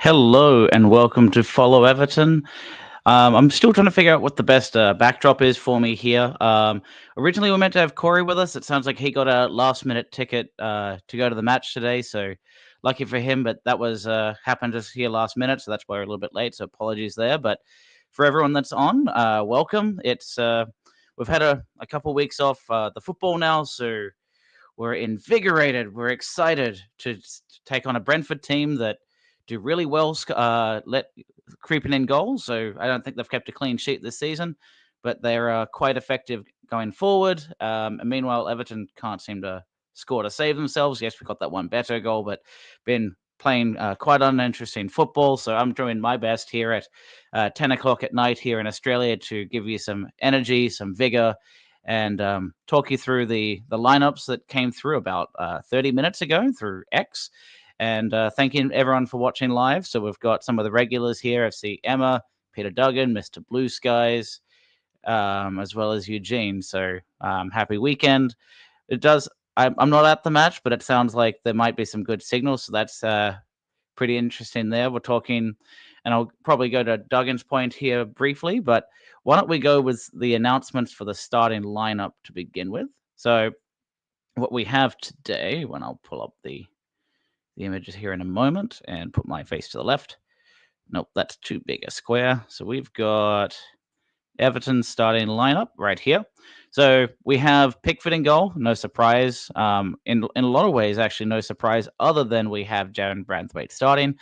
Hello and welcome to Follow Everton. I'm still trying to figure out what the best backdrop is for me here. Originally, we were meant to have Corey with us. It sounds like he got a last-minute ticket to go to the match today, so lucky for him. But that was happened just here last minute, so that's why we're a little bit late. So apologies there. But for everyone that's on, welcome. It's we've had a couple weeks off the football now, so we're invigorated. We're excited to take on a Brentford team that do really well, let creeping in goals. So I don't think they've kept a clean sheet this season, but they're quite effective going forward. And meanwhile, Everton can't seem to score to save themselves. Yes, we got that one better goal, but been playing quite uninteresting football. So I'm doing my best here at 10 o'clock at night here in Australia to give you some energy, some vigor, and talk you through the lineups that came through about 30 minutes ago through X. And thanking everyone for watching live. So we've got some of the regulars here. I see Emma, Peter Duggan, Mr. Blue Skies, as well as Eugene. So happy weekend. It does. I'm not at the match, but it sounds like there might be some good signals. So that's pretty interesting there. We're talking, and I'll probably go to Duggan's point here briefly, but why don't we go with the announcements for the starting lineup to begin with? So what we have today, when I'll pull up the images here in a moment and put my face to the left. Nope, that's too big a square. So we've got Everton starting lineup right here. So we have Pickford in goal, no surprise. In a lot of ways, actually, no surprise, other than we have Jaron Branthwaite starting.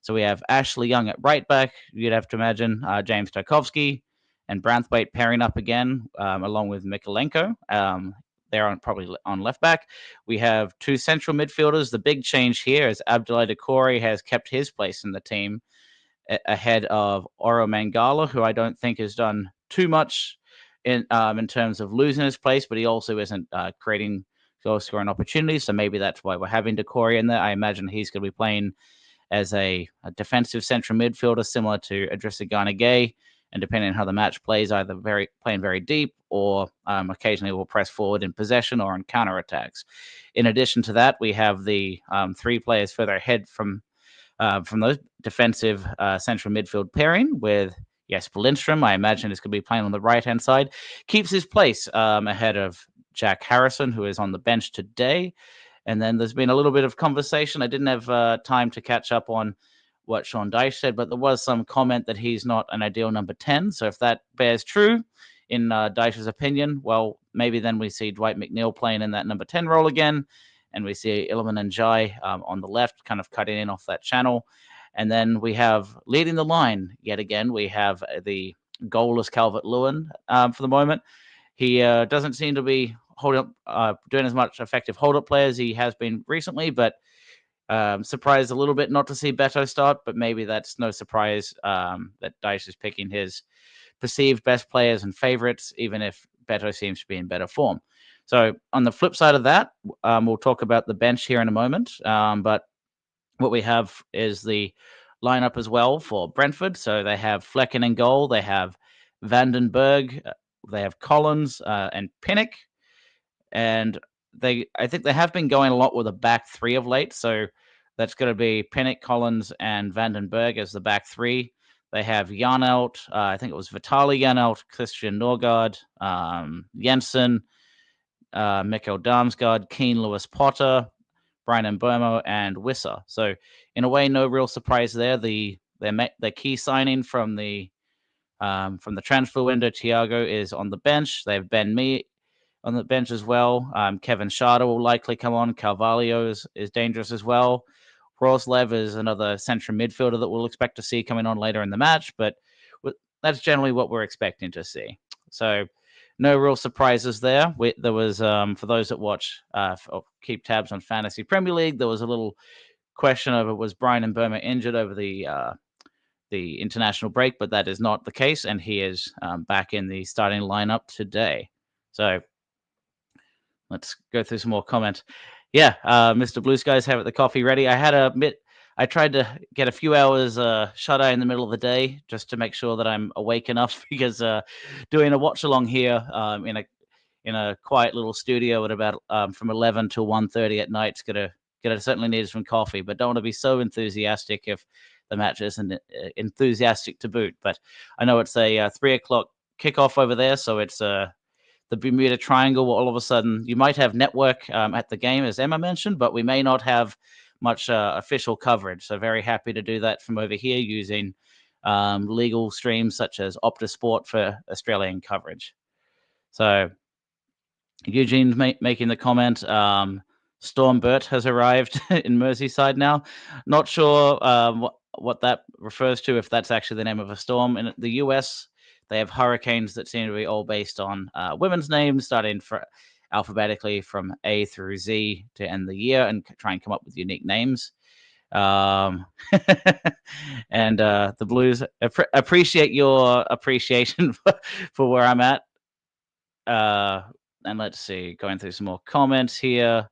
So we have Ashley Young at right back. You'd have to imagine James Tarkovsky and Branthwaite pairing up again, along with Mikolenko. They're probably on left back. We have two central midfielders. The big change here is Abdoulaye Doucouré has kept his place in the team ahead of Oro Mangala, who I don't think has done too much in terms of losing his place, but he also isn't creating goal scoring opportunities. So maybe that's why we're having Doucouré in there. I imagine he's going to be playing as a defensive central midfielder, similar to Idrissa Gana Gueye. And depending on how the match plays, either playing very deep or occasionally will press forward in possession or on counterattacks. In addition to that, we have the three players further ahead from those defensive central midfield pairing with Jesper Lindstrom. I imagine is going to be playing on the right-hand side. Keeps his place ahead of Jack Harrison, who is on the bench today. And then there's been a little bit of conversation. I didn't have time to catch up on what Sean Dyche said, but there was some comment that he's not an ideal number 10. So if that bears true in Dyche's opinion, well, maybe then we see Dwight McNeil playing in that number 10 role again. And we see Iliman and Jai on the left, kind of cutting in off that channel. And then we have leading the line yet again. We have the goalless Calvert-Lewin for the moment. He doesn't seem to be doing as much effective hold-up play as he has been recently, but surprised a little bit not to see Beto start, but maybe that's no surprise that Dyche is picking his perceived best players and favorites, even if Beto seems to be in better form. So on the flip side of that, we'll talk about the bench here in a moment. But what we have is the lineup as well for Brentford. So they have Flecken in goal. They have Vandenberg. They have Collins and Pinnock. And I think they have been going a lot with a back three of late. So that's going to be Pinnock, Collins, and Vandenberg as the back three. They have Janelt, I think it was Vitaly Janelt, Christian Norgard, Jensen, Mikkel Damsgaard, Keane Lewis Potter, Brian Mbomo, and Wissa. So in a way, no real surprise there. The key signing from the transfer window, Thiago, is on the bench. They have Ben Mee on the bench as well. Kevin Schade will likely come on. Carvalho is dangerous as well. Roslev is another central midfielder that we'll expect to see coming on later in the match, but that's generally what we're expecting to see. So no real surprises there. There was, for those that watch or keep tabs on Fantasy Premier League, there was a little question over was Brian Mbomo injured over the international break, but that is not the case, and he is back in the starting lineup today. So let's go through some more comments. Yeah, Mr. Blue Skies have the coffee ready. I tried to get a few hours shut eye in the middle of the day just to make sure that I'm awake enough because doing a watch along here in a quiet little studio at about from 11 to 1:30 at night is gonna certainly need some coffee, but don't want to be so enthusiastic if the match isn't enthusiastic to boot. But I know it's a 3 o'clock kickoff over there, so it's the Bermuda Triangle. Where all of a sudden, you might have network at the game, as Emma mentioned, but we may not have much official coverage. So very happy to do that from over here using legal streams such as Optus Sport for Australian coverage. So Eugene's making the comment. Storm Burt has arrived in Merseyside now. Not sure what that refers to, if that's actually the name of a storm. In the US, they have hurricanes that seem to be all based on women's names, starting alphabetically from A through Z to end the year, and try and come up with unique names. And the Blues appreciate your appreciation for where I'm at. And let's see, going through some more comments here.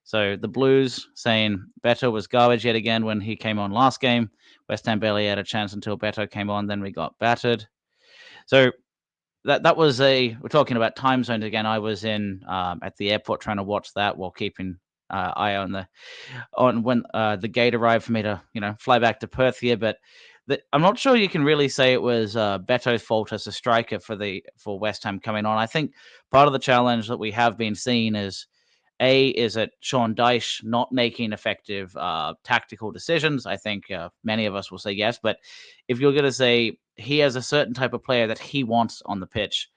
So the Blues saying Beto was garbage yet again when he came on last game. West Ham barely had a chance until Beto came on, then we got battered. So that was we're talking about time zones again. I was in at the airport trying to watch that while keeping eye on when the gate arrived for me to fly back to Perth here. But I'm not sure you can really say it was Beto's fault as a striker for West Ham coming on. I think part of the challenge that we have been seeing is it Sean Dyche not making effective tactical decisions? I think many of us will say yes. But if you're going to say he has a certain type of player that he wants on the pitch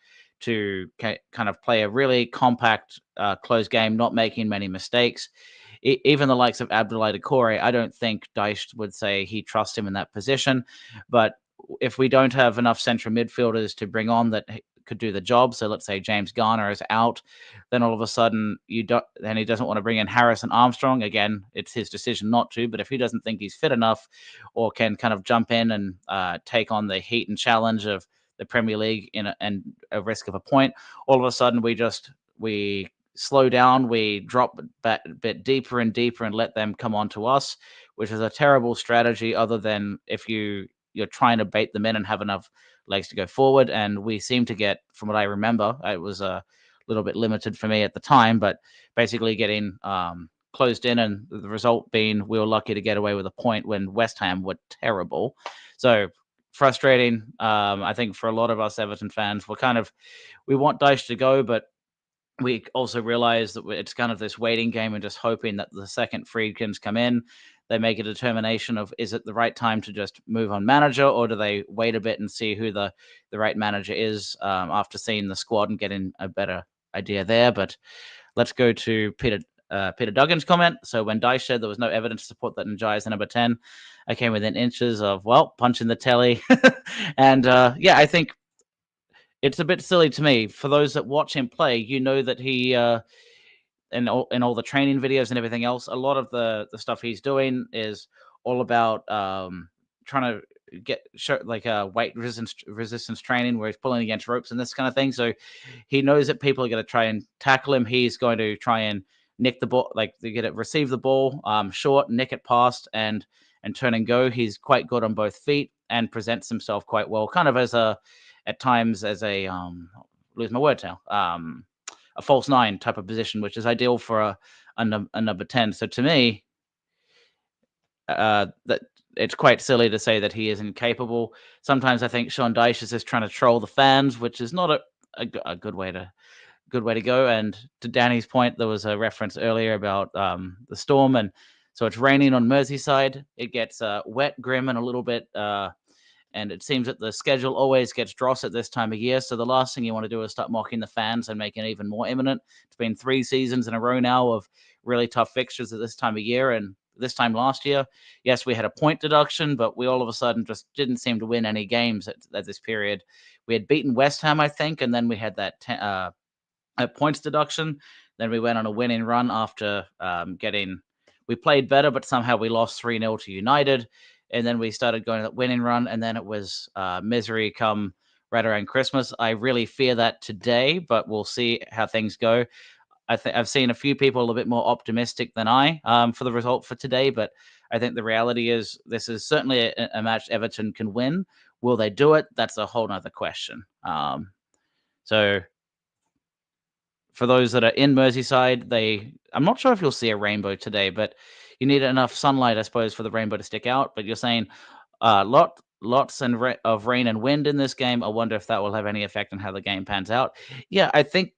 to kind of play a really compact, close game, not making many mistakes, even the likes of Abdoulaye Doucouré, I don't think Dyche would say he trusts him in that position. But if we don't have enough central midfielders to bring on that could do the job, so let's say James Garner is out, then all of a sudden then he doesn't want to bring in Harrison Armstrong. Again, it's his decision not to, but if he doesn't think he's fit enough or can kind of jump in and take on the heat and challenge of the Premier League and a risk of a point, all of a sudden we slow down, we drop a bit deeper and deeper and let them come on to us, which is a terrible strategy, other than if you're trying to bait them in and have enough legs to go forward. And we seem to get, from what I remember, it was a little bit limited for me at the time, but basically getting closed in, and the result being we were lucky to get away with a point when West Ham were terrible. So frustrating, I think, for a lot of us Everton fans. We want Dyche to go, but we also realize that it's kind of this waiting game and just hoping that the second Friedkins come in, they make a determination of, is it the right time to just move on manager, or do they wait a bit and see who the right manager is after seeing the squad and getting a better idea there. But let's go to Peter Duggan's comment. So when Dyche said there was no evidence to support that Njai is the number 10, I came within inches of, punching the telly. And I think it's a bit silly to me. For those that watch him play, that he in all the training videos and everything else, a lot of the stuff he's doing is all about trying to get weight resistance training, where he's pulling against ropes and this kind of thing. So he knows that people are going to try and tackle him. He's going to try and nick the ball, receive the ball short, nick it past, and turn and go. He's quite good on both feet and presents himself quite well, kind of at times as a lose my words now, a false nine type of position, which is ideal for a number 10. So to me, that it's quite silly to say that he is incapable. Sometimes I think Sean Dyche is just trying to troll the fans, which is not a good way to go. And to Danny's point, there was a reference earlier about the storm, and so it's raining on Merseyside. It gets wet, grim, and a little bit. And it seems that the schedule always gets dross at this time of year. So the last thing you want to do is start mocking the fans and making it even more imminent. It's been 3 seasons in a row now of really tough fixtures at this time of year. And this time last year, yes, we had a point deduction, but we all of a sudden just didn't seem to win any games at this period. We had beaten West Ham, I think, and then we had that points deduction. Then we went on a winning run after we played better, but somehow we lost 3-0 to United. And then we started going that winning run, and then it was misery come right around Christmas. I really fear that today, but we'll see how things go. I've seen a few people a little bit more optimistic than I for the result for today, but I think the reality is this is certainly a match Everton can win. Will they do it? That's a whole nother question. So for those that are in Merseyside, I'm not sure if you'll see a rainbow today, but you need enough sunlight, I suppose, for the rainbow to stick out. But you're saying Lots of rain and wind in this game. I wonder if that will have any effect on how the game pans out. Yeah, I think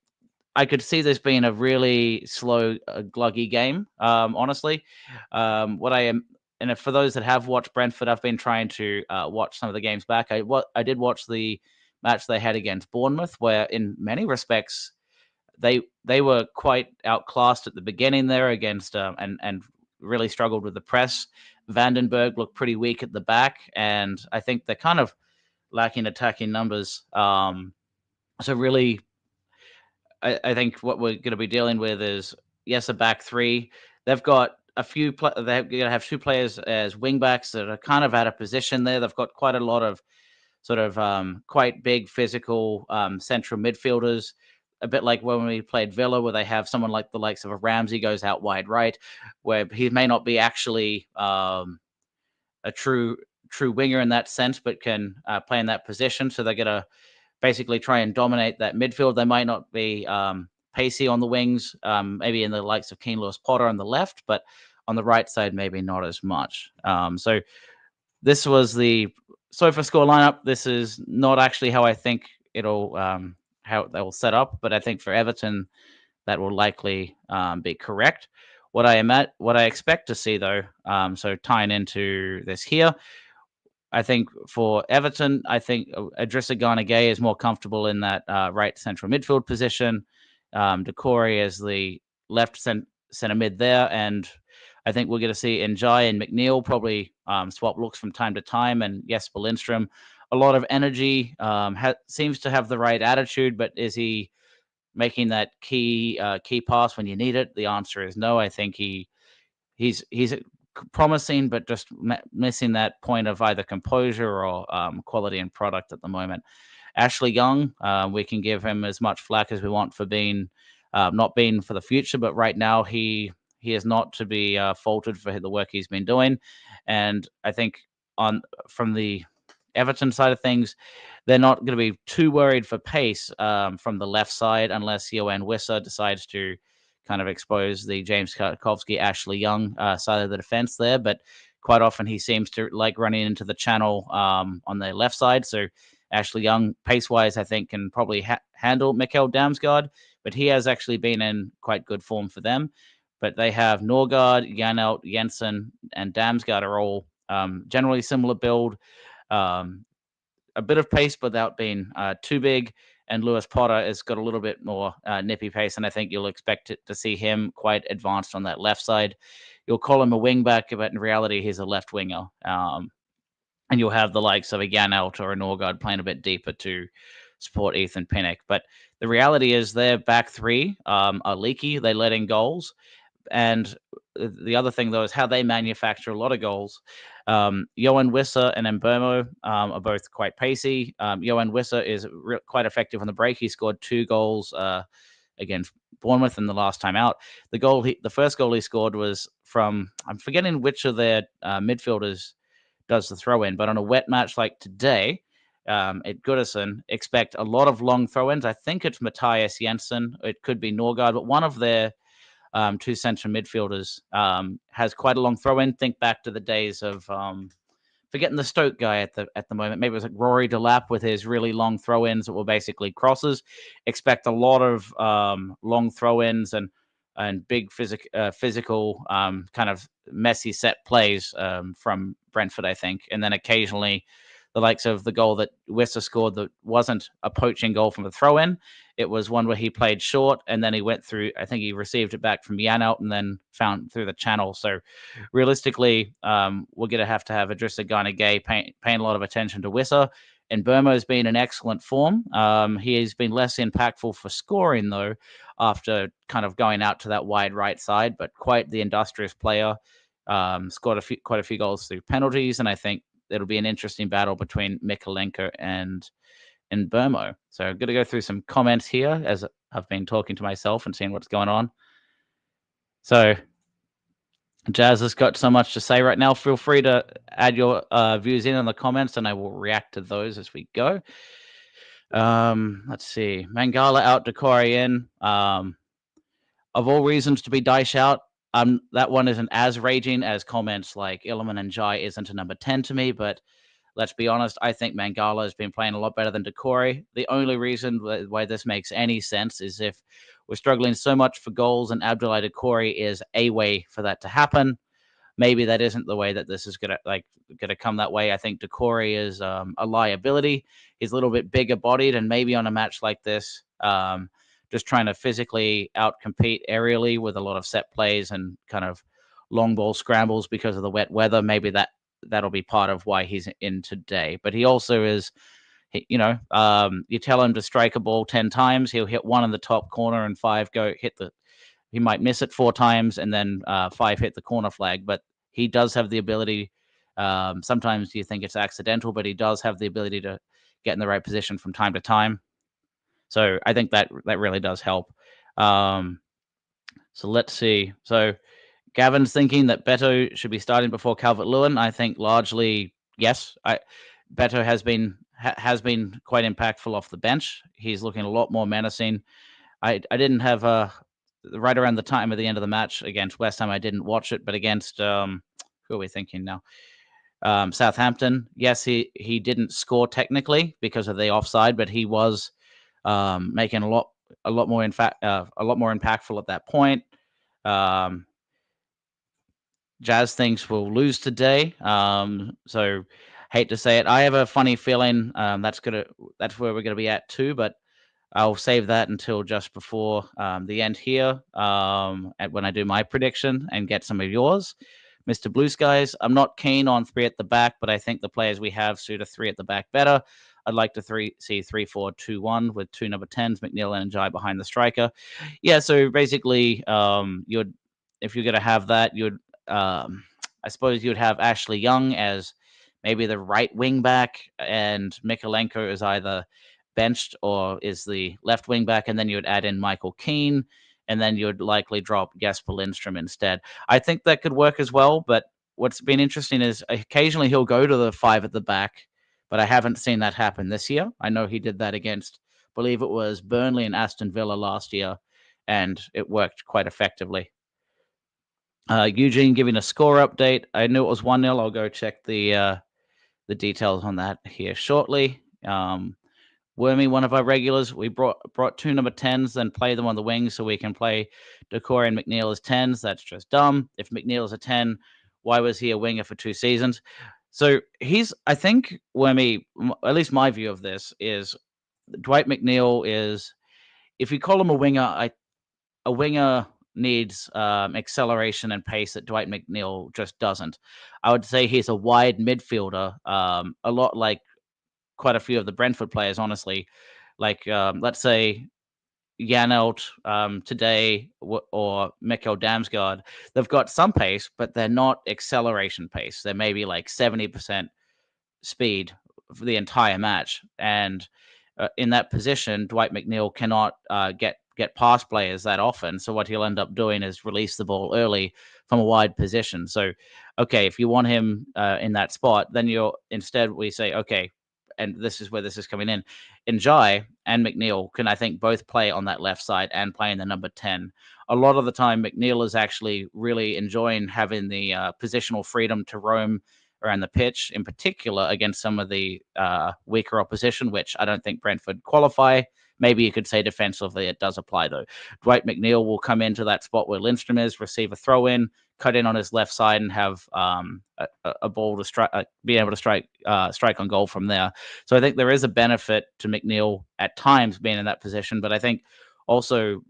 I could see this being a really slow, gluggy game. Honestly, what I am, and if for those that have watched Brentford, I've been trying to watch some of the games back. I did watch the match they had against Bournemouth, where in many respects they were quite outclassed at the beginning there against and really struggled with the press. Vandenberg looked pretty weak at the back, and I think they're kind of lacking attacking numbers. So really, I think what we're going to be dealing with is yes, a back three. They've got a few. They're going to have two players as wing backs that are kind of out of position there. They've got quite a lot of sort of quite big physical central midfielders. A bit like when we played Villa, where they have someone like the likes of a Ramsey goes out wide right, where he may not be actually a true winger in that sense, but can play in that position. So they're going to basically try and dominate that midfield. They might not be pacey on the wings, maybe in the likes of Keane Lewis Potter on the left, but on the right side, maybe not as much. So this was the sofa score lineup. This is not actually how I think it'll how they will set up, but I think for Everton that will likely be correct. What I expect to see though, so tying into this here, I think for Everton, I think Idrissa Gana Gueye is more comfortable in that right central midfield position. Decore is the left center mid there, and I think we're going to see Njai and McNeil probably swap looks from time to time. And Jesper Lindstrom, a lot of energy, seems to have the right attitude, but is he making that key pass when you need it? The answer is no. I think he's promising, but just missing that point of either composure or quality and product at the moment. Ashley Young, we can give him as much flack as we want for being not being for the future, but right now he is not to be faulted for the work he's been doing. And I think on from the Everton side of things, they're not going to be too worried for pace from the left side unless Johan Wissa decides to kind of expose the James Karkovsky, Ashley Young side of the defense there. But quite often he seems to like running into the channel on the left side. So Ashley Young, pace wise, I think can probably handle Mikkel Damsgaard, but he has actually been in quite good form for them. But they have Norgard, Janelt, Jensen, and Damsgaard are all generally similar build. Um, a bit of pace without being too big. And Lewis Potter has got a little bit more nippy pace, and I think you'll expect to see him quite advanced on that left side. You'll call him a wing back, but in reality, he's a left winger. And you'll have the likes of a Janelt or a Norgard playing a bit deeper to support Ethan Pinnock. But the reality is their back three are leaky. They let in goals. And the other thing, though, is how they manufacture a lot of goals. Johan Wissa and Mbeumo are both quite pacey. Johan Wissa is quite effective on the break. He scored 2 goals against Bournemouth in the last time out. The first goal he scored was from, I'm forgetting which of their midfielders does the throw in, but on a wet match like today, at Goodison, expect a lot of long throw ins. I think it's Matthias Jensen. It could be Norgard, but one of their two central midfielders has quite a long throw in. Think back to the days of forgetting the Stoke guy at the moment. Maybe it was like Rory Delap with his really long throw ins that were basically crosses. Expect a lot of long throw ins and big physical kind of messy set plays from Brentford, I think, and then occasionally the likes of the goal that Wissa scored that wasn't a poaching goal from a throw in. It was one where he played short and then he went through, I think he received it back from Janelt and then found through the channel. So realistically, we're going to have Idrissa Gana Gueye paying a lot of attention to Wissa. And Burma's been in excellent form. He has been less impactful for scoring, though, after kind of going out to that wide right side, but quite the industrious player. Scored quite a few goals through penalties, and I think it'll be an interesting battle between Mikalenko and Burmo. So I'm going to go through some comments here as I've been talking to myself and seeing what's going on. So Jazz has got so much to say right now. Feel free to add your views in the comments, and I will react to those as we go. Let's see. Mangala out, Decore in. Of all reasons to be Dyche out, That one isn't as raging as comments like Illiman and Jai isn't a number 10 to me, but let's be honest, I think Mangala has been playing a lot better than Decore. The only reason why this makes any sense is if we're struggling so much for goals and Abdoulaye Decore is a way for that to happen. Maybe that isn't the way that this is gonna come that way. I think Decore is a liability. He's a little bit bigger bodied, and maybe on a match like this, just trying to physically outcompete aerially with a lot of set plays and kind of long ball scrambles because of the wet weather. Maybe that'll be part of why he's in today. But he also is, you tell him to strike a ball 10 times, he'll hit one in the top corner and 5 go hit the. He might miss it 4 times and then 5 hit the corner flag, but he does have the ability. Sometimes you think it's accidental, but he does have the ability to get in the right position from time to time. So I think that really does help. So let's see. So Gavin's thinking that Beto should be starting before Calvert-Lewin. I think largely yes. Beto has been quite impactful off the bench. He's looking a lot more menacing. I didn't have right around the time of the end of the match against West Ham. I didn't watch it, but against who are we thinking now? Southampton. Yes, he didn't score technically because of the offside, but he was making a lot more impactful at that point. Jazz thinks we'll lose today. So hate to say it. I have a funny feeling that's where we're gonna be at too, but I'll save that until just before the end here, when I do my prediction and get some of yours. Mr. Blue Skies, I'm not keen on 3 at the back, but I think the players we have suit a 3 at the back better. I'd like to see 3-4-2-1 with 2 number 10s, McNeil and Jai behind the striker. Yeah, so basically, if you're going to have that, I suppose you'd have Ashley Young as maybe the right wing back, and Mikalenko is either benched or is the left wing back, and then you would add in Michael Keane, and then you would likely drop Jesper Lindstrom instead. I think that could work as well, but what's been interesting is occasionally he'll go to the 5 at the back, but I haven't seen that happen this year. I know he did that against, I believe it was Burnley and Aston Villa last year, and it worked quite effectively. Eugene giving a score update. I knew it was 1-0. I'll go check the details on that here shortly. Wormy, one of our regulars, we brought 2 number 10s, then play them on the wings so we can play Decore and McNeil as 10s. That's just dumb. If McNeil is a 10, why was he a winger for 2 seasons? So I think, Wormy, at least my view of this is Dwight McNeil is, if you call him a winger, a winger needs acceleration and pace that Dwight McNeil just doesn't. I would say he's a wide midfielder, a lot like quite a few of the Brentford players, honestly. Like, let's say Janelt today or Mikkel Damsgaard, they've got some pace, but they're not acceleration pace. They're maybe like 70% speed for the entire match. And in that position, Dwight McNeil cannot get past players that often. So what he'll end up doing is release the ball early from a wide position. So, okay, if you want him in that spot, then we say, okay, and this is where this is coming in. Njai and McNeil can, I think, both play on that left side and play in the number 10. A lot of the time, McNeil is actually really enjoying having the positional freedom to roam around the pitch, in particular against some of the weaker opposition, which I don't think Brentford qualify. Maybe you could say defensively it does apply, though. Dwight McNeil will come into that spot where Lindstrom is, receive a throw in, cut in on his left side, and have a ball to strike, be able to strike on goal from there. So I think there is a benefit to McNeil at times being in that position, but I think also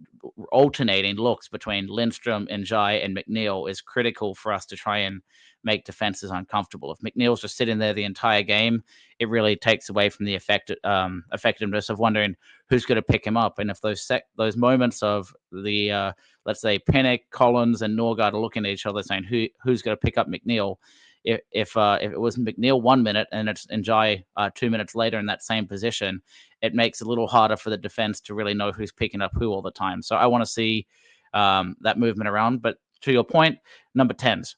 alternating looks between Lindstrom, Njai, and McNeil is critical for us to try and make defenses uncomfortable. If McNeil's just sitting there the entire game, it really takes away from the effectiveness of wondering who's going to pick him up. And if those moments of the let's say Pinnock, Collins, and Norgard are looking at each other saying who's going to pick up McNeil, if it was McNeil 1 minute and it's Njai 2 minutes later in that same position, it makes it a little harder for the defense to really know who's picking up who all the time. So I want to see that movement around. But to your point, number 10s.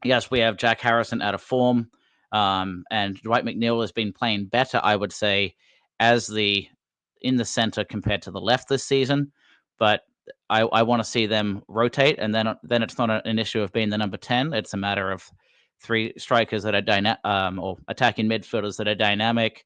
Yes, we have Jack Harrison out of form, and Dwight McNeil has been playing better, I would say, in the center compared to the left this season. But I want to see them rotate, and then it's not an issue of being the number 10. It's a matter of three strikers that are or attacking midfielders that are dynamic,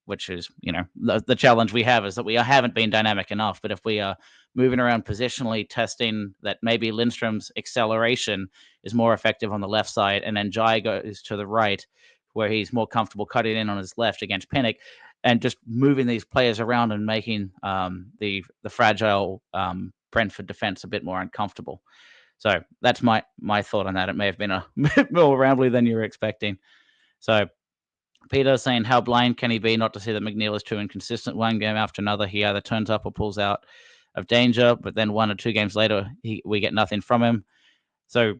which is, the challenge we have is that we haven't been dynamic enough. But if we are moving around positionally, testing that maybe Lindstrom's acceleration is more effective on the left side, and then Jai goes to the right, where he's more comfortable cutting in on his left against Pinnock, and just moving these players around and making the fragile Brentford defense a bit more uncomfortable. So that's my thought on that. It may have been a bit more rambly than you were expecting. So Peter saying, how blind can he be not to see that McNeil is too inconsistent? One game after another, he either turns up or pulls out of danger, but then 1 or 2 games later, we get nothing from him. So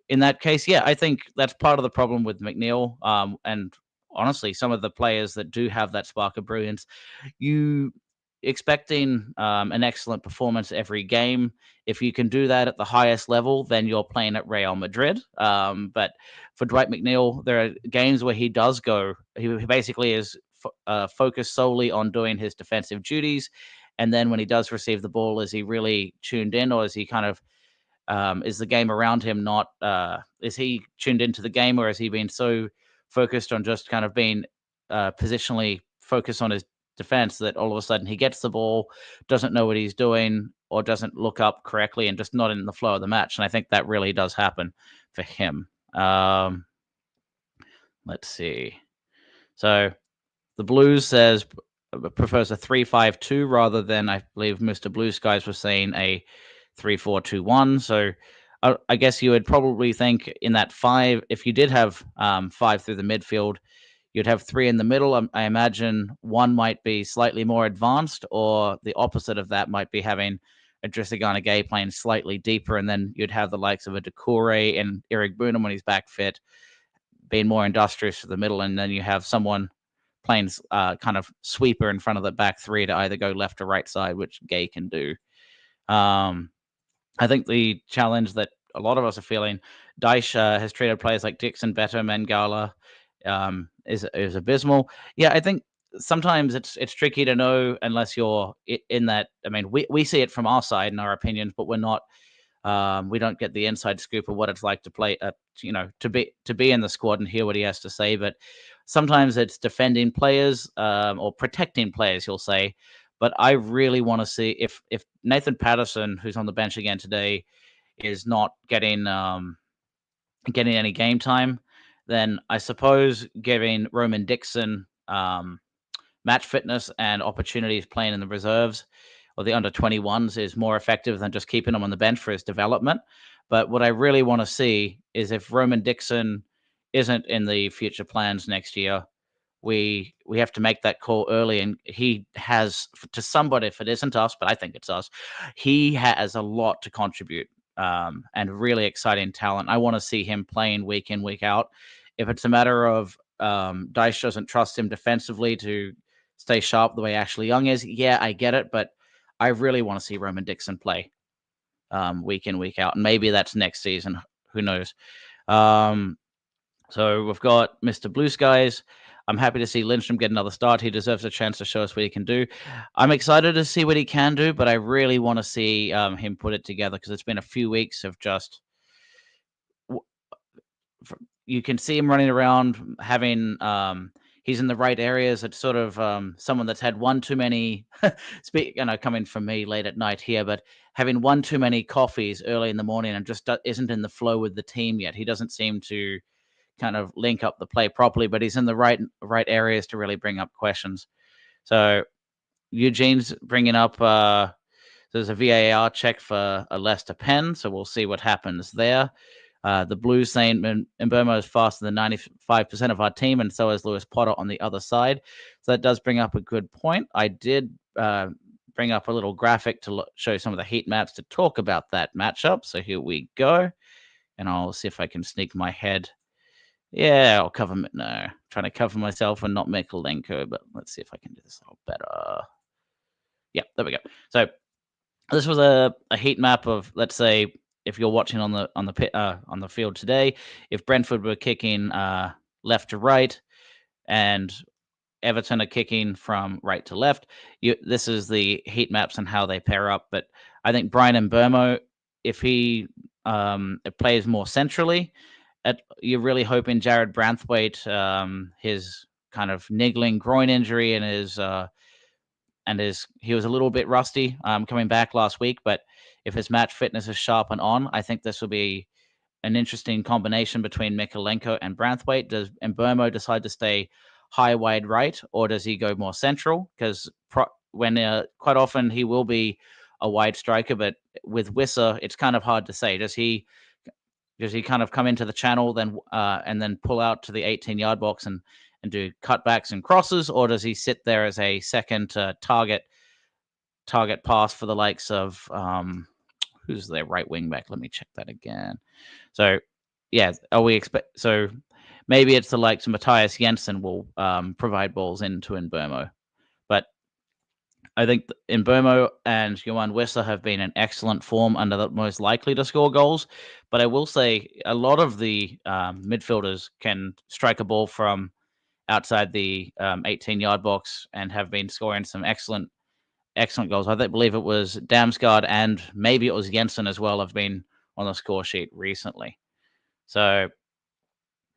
in that case, yeah, I think that's part of the problem with McNeil. And honestly, some of the players that do have that spark of brilliance, you expecting an excellent performance every game. If you can do that at the highest level, then you're playing at Real Madrid. But for Dwight McNeil, there are games where he does go. He basically is focused solely on doing his defensive duties. And then when he does receive the ball, is he really tuned in, or is he kind of is the game around him not? Is he tuned into the game, or has he been so focused on just kind of being positionally focused on his defense that all of a sudden he gets the ball, doesn't know what he's doing, or doesn't look up correctly, and just not in the flow of the match? And I think that really does happen for him. Let's see. So the Blues prefers a 3-5-2 rather than, I believe Mr. Blue Skies was saying, a 3-4-2-1. So I guess you would probably think in that 5, if you did have 5 through the midfield, you'd have 3 in the middle. I imagine one might be slightly more advanced, or the opposite of that might be having a Drissagana Gay playing slightly deeper, and then you'd have the likes of a Decore and Eric Boonham when he's back fit being more industrious to the middle, and then you have someone playing kind of sweeper in front of the back 3 to either go left or right side, which Gay can do. I think the challenge that a lot of us are feeling, Dyche has treated players like Dixon better. Mangala is abysmal. Yeah, I think sometimes it's tricky to know unless you're in that. I mean, we see it from our side in our opinions, but we're not. We don't get the inside scoop of what it's like to play, to be in the squad and hear what he has to say. But sometimes it's defending players or protecting players, he'll say. But I really want to see if Nathan Patterson, who's on the bench again today, is not getting any game time, then I suppose giving Roman Dixon match fitness and opportunities playing in the reserves or the under 21s is more effective than just keeping him on the bench for his development. But what I really want to see is if Roman Dixon isn't in the future plans next year, we have to make that call early. And he has, to somebody, if it isn't us, but I think it's us, he has a lot to contribute and really exciting talent. I want to see him playing week in, week out. If it's a matter of Dyche doesn't trust him defensively to stay sharp the way Ashley Young is, yeah, I get it, but I really want to see Roman Dixon play week in, week out. And maybe that's next season. Who knows? So we've got Mr. Blue Skies. I'm happy to see Lindstrom get another start. He deserves a chance to show us what he can do. I'm excited to see what he can do, but I really want to see him put it together because it's been a few weeks of just... You can see him running around, having... he's in the right areas. It's sort of someone that's had one too many... coming from me late at night here, but having one too many coffees early in the morning and just isn't in the flow with the team yet. He doesn't seem to kind of link up the play properly, but he's in the right areas to really bring up questions. So Eugene's bringing up there's a VAR check for a Leicester pen, so we'll see what happens there. The Blues saying Mbeumo is faster than 95% of our team, and so is Lewis Potter on the other side. So that does bring up a good point. I did bring up a little graphic to show some of the heat maps to talk about that matchup. So here we go, and I'll see if I can sneak my head. Yeah, I'll cover it. No, trying to cover myself and not Mikolenko, but let's see if I can do this a little better. Yeah, there we go. So this was a heat map of, let's say, if you're watching on the field today, if Brentford were kicking left to right and Everton are kicking from right to left, this is the heat maps and how they pair up. But I think Brian Mbeumo, if he plays more centrally, you're really hoping Jared Branthwaite, his kind of niggling groin injury and he was a little bit rusty coming back last week, but if his match fitness is sharp and on, I think this will be an interesting combination between Mikalenko and Branthwaite. Does Mbeumo decide to stay high wide right, or does he go more central? Because when quite often he will be a wide striker, but with Wissa, it's kind of hard to say. Does he kind of come into the channel then and then pull out to the 18-yard box and do cutbacks and crosses, or does he sit there as a second target pass for the likes of who's their right wing back? Let me check that again. So, yeah, so maybe it's the likes of Matthias Jensen will provide balls into Mbeumo. But I think Mbeumo and Johan Wissa have been in excellent form under the most likely to score goals. But I will say a lot of the midfielders can strike a ball from outside the 18-yard box and have been scoring some excellent goals. I believe it was Damsgaard and maybe it was Jensen as well have been on the score sheet recently. So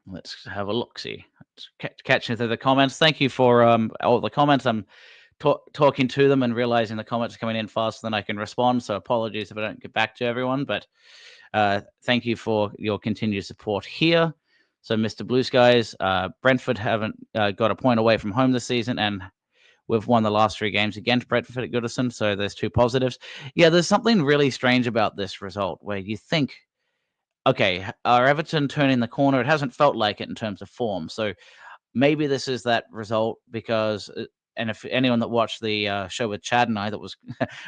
let's have a look. See, catching through the comments. Thank you for all the comments. I'm talking to them and realizing the comments are coming in faster than I can respond. So apologies if I don't get back to everyone, but thank you for your continued support here. So Mr. Blue Skies, Brentford haven't got a point away from home this season, and we've won the last 3 games against Brentford at Goodison, so there's 2 positives. Yeah, there's something really strange about this result where you think, okay, are Everton turning the corner? It hasn't felt like it in terms of form. So maybe this is that result because, and if anyone that watched the show with Chad and I that was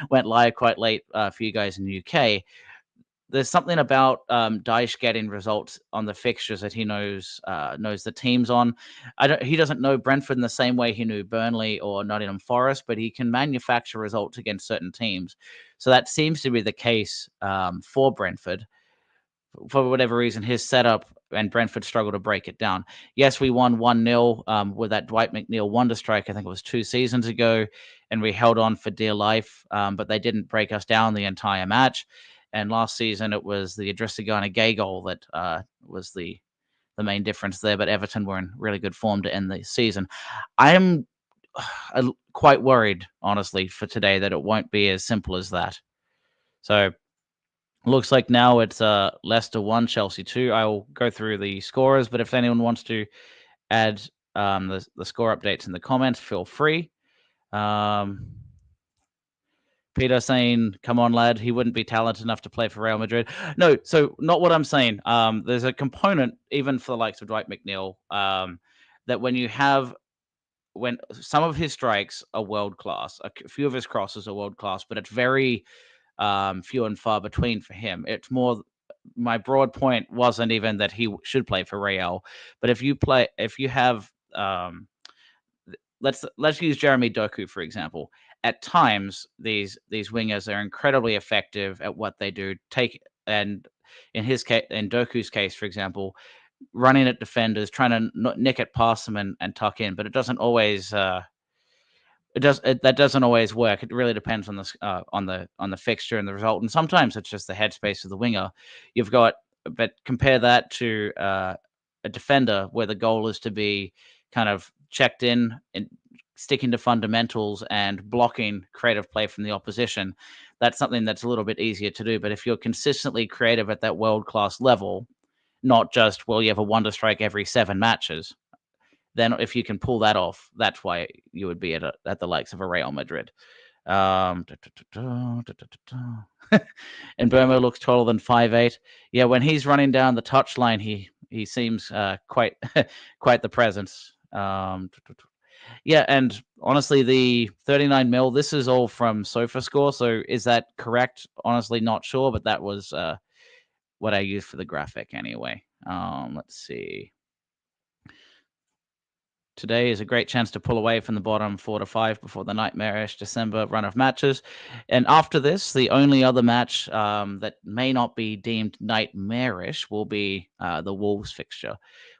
went live quite late for you guys in the UK, there's something about Dyche getting results on the fixtures that he knows the teams on. He doesn't know Brentford in the same way he knew Burnley or Nottingham Forest, but he can manufacture results against certain teams. So that seems to be the case for Brentford. For whatever reason, his setup and Brentford struggled to break it down. Yes, we won 1-0 with that Dwight McNeil wonder strike. I think it was 2 seasons ago, and we held on for dear life, but they didn't break us down the entire match. And last season, it was the Idrissa Gana Gay goal that was the main difference there. But Everton were in really good form to end the season. I am quite worried, honestly, for today that it won't be as simple as that. So looks like now it's Leicester 1, Chelsea 2. I will go through the scorers, but if anyone wants to add the score updates in the comments, feel free. Peter saying, come on, lad, he wouldn't be talented enough to play for Real Madrid. No, so not what I'm saying. There's a component, even for the likes of Dwight McNeil, that when some of his strikes are world class, a few of his crosses are world class, but it's very few and far between for him. It's more, my broad point wasn't even that he should play for Real, but if you have, let's use Jeremy Doku for example. At times, these wingers are incredibly effective at what they do. And in his case, in Doku's case, for example, running at defenders, trying to nick it past them and tuck in, but it doesn't always. That doesn't always work. It really depends on the fixture and the result, and sometimes it's just the headspace of the winger. But compare that to a defender where the goal is to be kind of checked in and sticking to fundamentals and blocking creative play from the opposition. That's something that's a little bit easier to do. But if you're consistently creative at that world-class level, not just, well, you have a wonder strike every 7 matches, then if you can pull that off, that's why you would be at the likes of a Real Madrid. And Burma looks taller than 5'8". Yeah, when he's running down the touchline, he seems quite quite the presence. Yeah, and honestly, the 39 mil, this is all from SofaScore. So is that correct? Honestly, not sure, but that was what I used for the graphic anyway. Let's see. Today is a great chance to pull away from the bottom 4 to 5 before the nightmarish December run of matches. And after this, the only other match that may not be deemed nightmarish will be the Wolves fixture.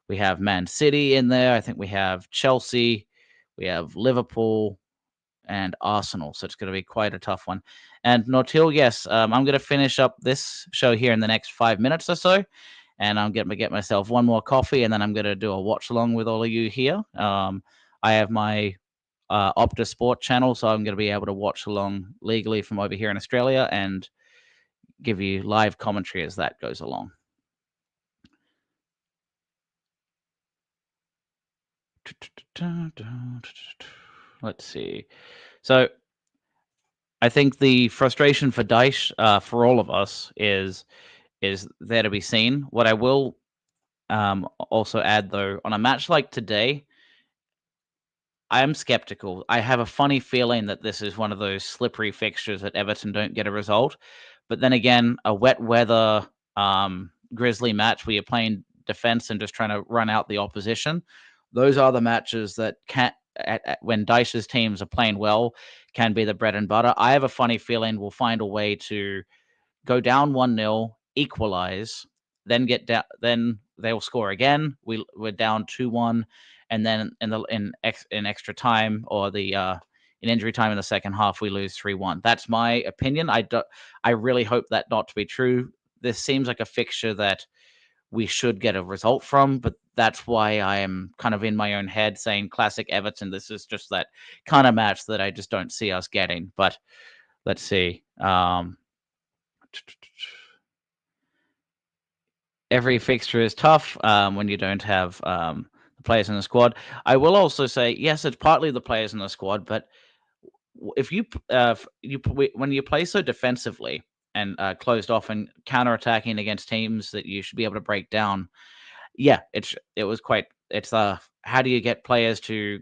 We have Man City in there. I think we have Chelsea. We have Liverpool. and Arsenal. So it's going to be quite a tough one. And Nortil, yes, I'm going to finish up this show here in the next 5 minutes or so. And I'm going to get myself one more coffee, and then I'm going to do a watch along with all of you here. I have my Optus Sport channel, so I'm going to be able to watch along legally from over here in Australia and give you live commentary as that goes along. Let's see. So I think the frustration for Dyche, for all of us, is there to be seen. What I will also add, though, on a match like today, I am skeptical. I have a funny feeling that this is one of those slippery fixtures that Everton don't get a result. But then again, a wet weather Grizzly match where you're playing defense and just trying to run out the opposition, those are the matches that when Dyche's teams are playing well, can be the bread and butter. I have a funny feeling we'll find a way to go down 1-0, equalize, then get down, then they'll score again. We're down 2-1, and then in extra time or the in injury time in the second half, we lose 3-1. That's my opinion. I really hope that not to be true. This seems like a fixture that we should get a result from, but that's why I am kind of in my own head saying classic Everton. This is just that kind of match that I just don't see us getting. But let's see. Every fixture is tough when you don't have the players in the squad. I will also say, yes, it's partly the players in the squad, but if when you play so defensively and closed off and counter-attacking against teams that you should be able to break down, yeah, how do you get players to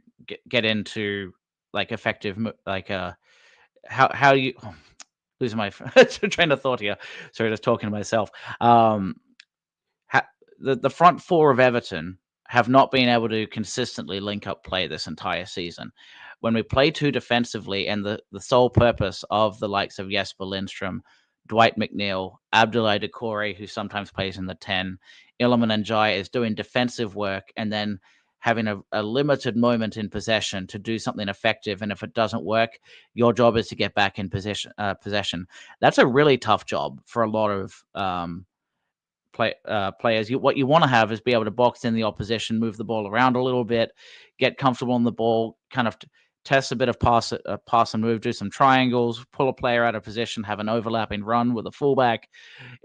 get into like effective how do you losing my train of thought here. Sorry, just talking to myself. The front four of Everton have not been able to consistently link up play this entire season. When we play too defensively, and the sole purpose of the likes of Jesper Lindstrom, Dwight McNeil, Abdoulaye Doucouré, who sometimes plays in the 10, Iliman Ndiaye is doing defensive work and then having a limited moment in possession to do something effective. And if it doesn't work, your job is to get back in possession. That's a really tough job for a lot of players. What you want to have is be able to box in the opposition, move the ball around a little bit, get comfortable on the ball, kind of test a bit of pass and move, do some triangles, pull a player out of position, have an overlapping run with a fullback.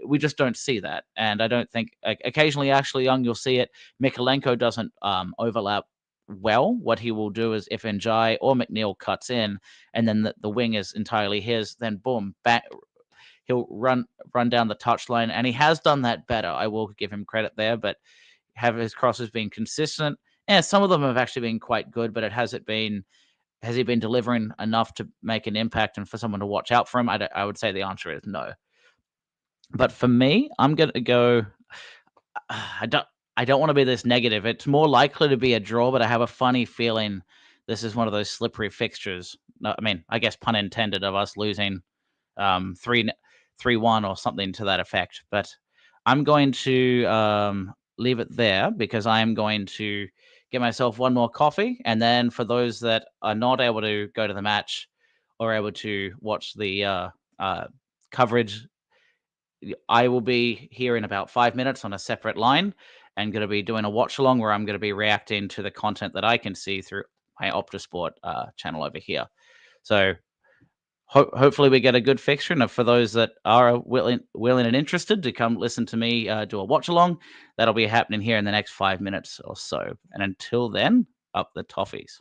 We just don't see that. And I don't think occasionally Ashley Young, you'll see it. Mikalenko doesn't overlap well. What he will do is if Ndiaye or McNeil cuts in and then the wing is entirely his, then boom, back, he'll run down the touchline, and he has done that better. I will give him credit there, but have his crosses been consistent? Yeah, some of them have actually been quite good, but has he been delivering enough to make an impact and for someone to watch out for him? I would say the answer is no. But for me, I'm going to go. I don't want to be this negative. It's more likely to be a draw, but I have a funny feeling this is one of those slippery fixtures. No, I mean, I guess pun intended of us losing 3-1 or something to that effect. But I'm going to leave it there because I am going to get myself one more coffee. And then for those that are not able to go to the match or able to watch the coverage, I will be here in about 5 minutes on a separate line and going to be doing a watch along where I'm going to be reacting to the content that I can see through my Optus Sport channel over here. So hopefully we get a good fixture, and for those that are willing and interested to come listen to me do a watch along, that'll be happening here in the next 5 minutes or so. And until then, up the toffees.